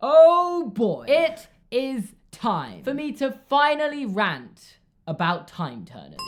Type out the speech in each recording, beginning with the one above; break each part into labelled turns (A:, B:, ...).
A: Oh boy, it is time for me to finally rant about time turners.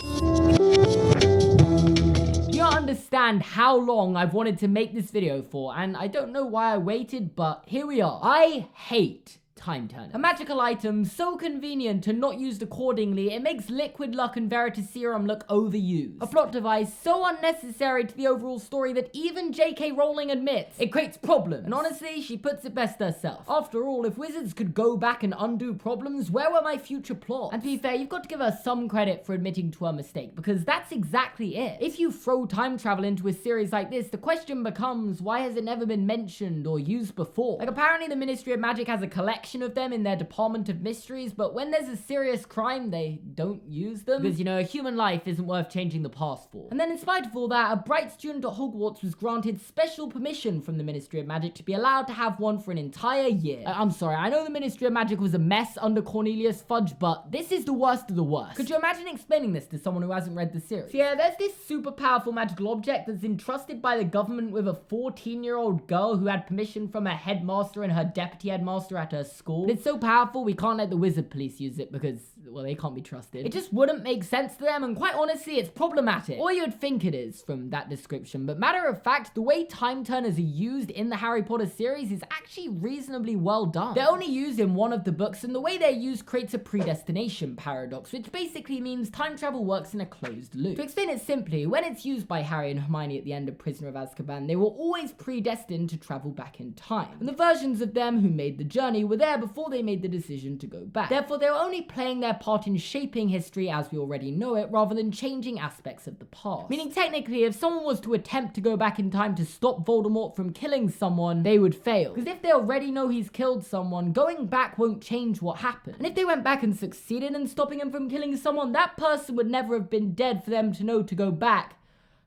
A: You don't understand how long I've wanted to make this video for, and I don't know why I waited, but here we are. I hate time turner. A magical item so convenient to not used accordingly, it makes liquid luck and veritaserum look overused. A plot device so unnecessary to the overall story that even J.K. Rowling admits it creates problems. And honestly, she puts it best herself. After all, if wizards could go back and undo problems, where were my future plots? And to be fair, you've got to give her some credit for admitting to her mistake, because that's exactly it. If you throw time travel into a series like this, the question becomes, why has it never been mentioned or used before? Like, apparently the Ministry of Magic has a collection of them in their Department of Mysteries, but when there's a serious crime, they don't use them. Because, you know, a human life isn't worth changing the past for. And then in spite of all that, a bright student at Hogwarts was granted special permission from the Ministry of Magic to be allowed to have one for an entire year. I'm sorry, I know the Ministry of Magic was a mess under Cornelius Fudge, but this is the worst of the worst. Could you imagine explaining this to someone who hasn't read the series? So yeah, there's this super powerful magical object that's entrusted by the government with a 14-year-old girl who had permission from her headmaster and her deputy headmaster at her school. But it's so powerful, we can't let the wizard police use it because, well, they can't be trusted. It just wouldn't make sense to them, and quite honestly, it's problematic. Or you'd think it is from that description, but matter of fact, the way time turners are used in the Harry Potter series is actually reasonably well done. They're only used in one of the books, and the way they're used creates a predestination paradox, which basically means time travel works in a closed loop. To explain it simply, when it's used by Harry and Hermione at the end of Prisoner of Azkaban, they were always predestined to travel back in time. And the versions of them who made the journey were there before they made the decision to go back. Therefore, they were only playing their part in shaping history as we already know it, rather than changing aspects of the past. Meaning, technically, if someone was to attempt to go back in time to stop Voldemort from killing someone, they would fail. Because if they already know he's killed someone, going back won't change what happened. And if they went back and succeeded in stopping him from killing someone, that person would never have been dead for them to know to go back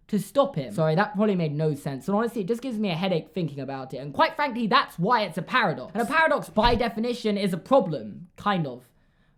A: to stop him. Sorry, that probably made no sense, and honestly, it just gives me a headache thinking about it, and quite frankly, that's why it's a paradox. And a paradox, by definition, is a problem. Kind of.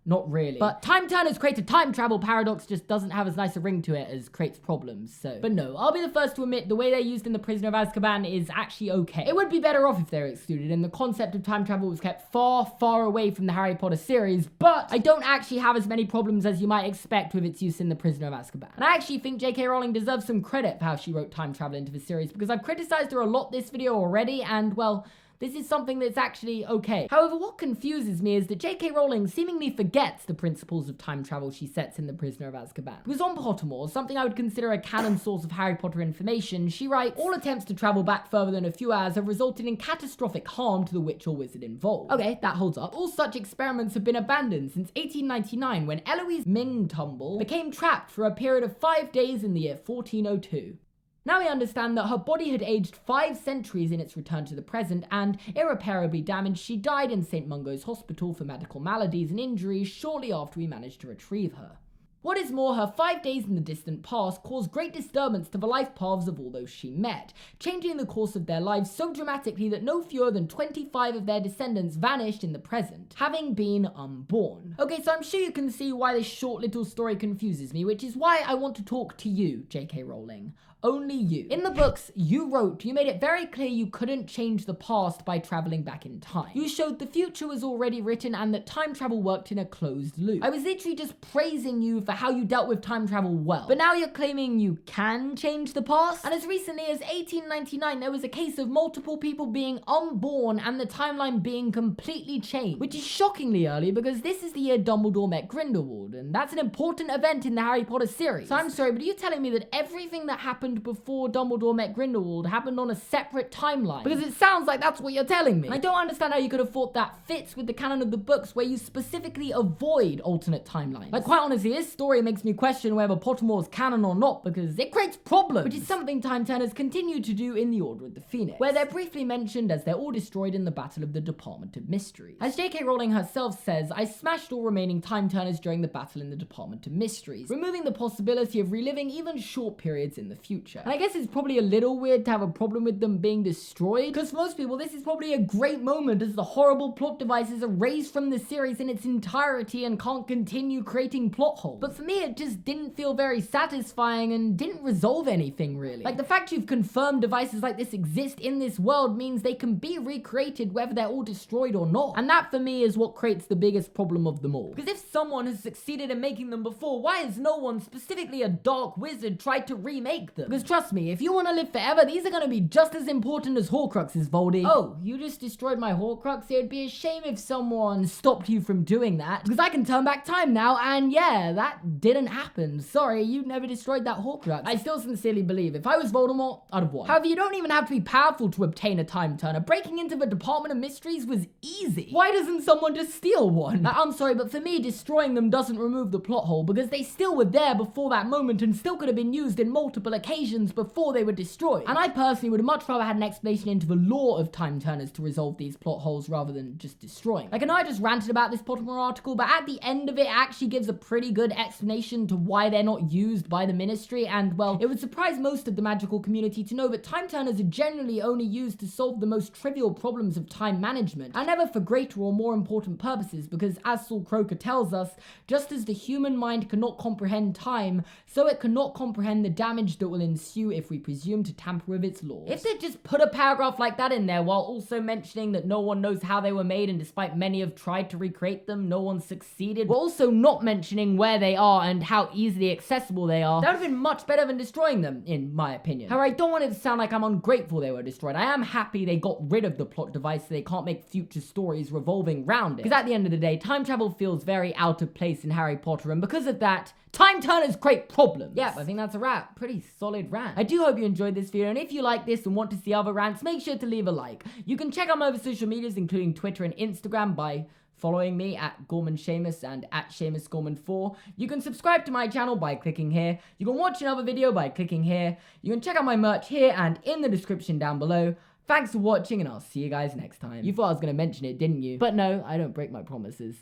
A: Not really. But time turners create a time travel paradox just doesn't have as nice a ring to it as creates problems, so. But no, I'll be the first to admit the way they're used in The Prisoner of Azkaban is actually okay. It would be better off if they were excluded and the concept of time travel was kept far, far away from the Harry Potter series, but I don't actually have as many problems as you might expect with its use in The Prisoner of Azkaban. And I actually think J.K. Rowling deserves some credit for how she wrote time travel into the series, because I've criticized her a lot this video already, and well, this is something that's actually okay. However, what confuses me is that J.K. Rowling seemingly forgets the principles of time travel she sets in The Prisoner of Azkaban. Because on Pottermore, something I would consider a canon source of Harry Potter information, she writes, all attempts to travel back further than a few hours have resulted in catastrophic harm to the witch or wizard involved. Okay, that holds up. All such experiments have been abandoned since 1899 when Eloise Mingtumble became trapped for a period of 5 days in the year 1402. Now we understand that her body had aged 5 centuries in its return to the present, and irreparably damaged, she died in St. Mungo's Hospital for medical maladies and injuries shortly after we managed to retrieve her. What is more, her 5 days in the distant past caused great disturbance to the life paths of all those she met, changing the course of their lives so dramatically that no fewer than 25 of their descendants vanished in the present, having been unborn. Okay, so I'm sure you can see why this short little story confuses me, which is why I want to talk to you, J.K. Rowling. Only you. In the books you wrote, you made it very clear you couldn't change the past by traveling back in time. You showed the future was already written and that time travel worked in a closed loop. I was literally just praising you for how you dealt with time travel well. But now you're claiming you can change the past? And as recently as 1899, there was a case of multiple people being unborn and the timeline being completely changed. Which is shockingly early because this is the year Dumbledore met Grindelwald, and that's an important event in the Harry Potter series. So I'm sorry, but are you telling me that everything that happened before Dumbledore met Grindelwald happened on a separate timeline? Because it sounds like that's what you're telling me. And I don't understand how you could have thought that fits with the canon of the books where you specifically avoid alternate timelines. Like, quite honestly, this story makes me question whether Pottermore's canon or not because it creates problems, which is something time turners continue to do in the Order of the Phoenix, where they're briefly mentioned as they're all destroyed in the Battle of the Department of Mysteries. As J.K. Rowling herself says, I smashed all remaining time turners during the battle in the Department of Mysteries, removing the possibility of reliving even short periods in the future. future. And I guess it's probably a little weird to have a problem with them being destroyed, because for most people this is probably a great moment as the horrible plot device is erased from the series in its entirety and can't continue creating plot holes. But for me it just didn't feel very satisfying and didn't resolve anything really. Like the fact you've confirmed devices like this exist in this world means they can be recreated whether they're all destroyed or not. And that for me is what creates the biggest problem of them all. Because if someone has succeeded in making them before, why has no one, specifically a dark wizard, tried to remake them? Because trust me, if you want to live forever, these are going to be just as important as Horcruxes, Voldy. Oh, you just destroyed my Horcrux? It would be a shame if someone stopped you from doing that, because I can turn back time now, and yeah, that didn't happen. Sorry, you never destroyed that Horcrux. I still sincerely believe if I was Voldemort, I'd have won. However, you don't even have to be powerful to obtain a time turner. Breaking into the Department of Mysteries was easy. Why doesn't someone just steal one? I'm sorry, but for me, destroying them doesn't remove the plot hole, because they still were there before that moment and still could have been used in multiple occasions before they were destroyed. And I personally would much rather had an explanation into the lore of time turners to resolve these plot holes rather than just destroying. Like, I know I just ranted about this Pottermore article, but at the end of it actually gives a pretty good explanation to why they're not used by the Ministry, and well, it would surprise most of the magical community to know that time turners are generally only used to solve the most trivial problems of time management, and never for greater or more important purposes, because as Saul Croker tells us, just as the human mind cannot comprehend time, so it cannot comprehend the damage that will ensue if we presume to tamper with its laws. If they just put a paragraph like that in there while also mentioning that no one knows how they were made and despite many have tried to recreate them, no one succeeded, while also not mentioning where they are and how easily accessible they are, that would have been much better than destroying them, in my opinion. However, I don't want it to sound like I'm ungrateful they were destroyed. I am happy they got rid of the plot device so they can't make future stories revolving around it. Because at the end of the day, time travel feels very out of place in Harry Potter, and because of that, time turners create problems. Yep, I think that's a wrap. Pretty solid rant. I do hope you enjoyed this video, and if you like this and want to see other rants, make sure to leave a like. You can check out my other social medias, including Twitter and Instagram, by following me at Gorman Seamus and at seamusgorman4. You can subscribe to my channel by clicking here. You can watch another video by clicking here. You can check out my merch here and in the description down below. Thanks for watching, and I'll see you guys next time. You thought I was going to mention it, didn't you? But no, I don't break my promises.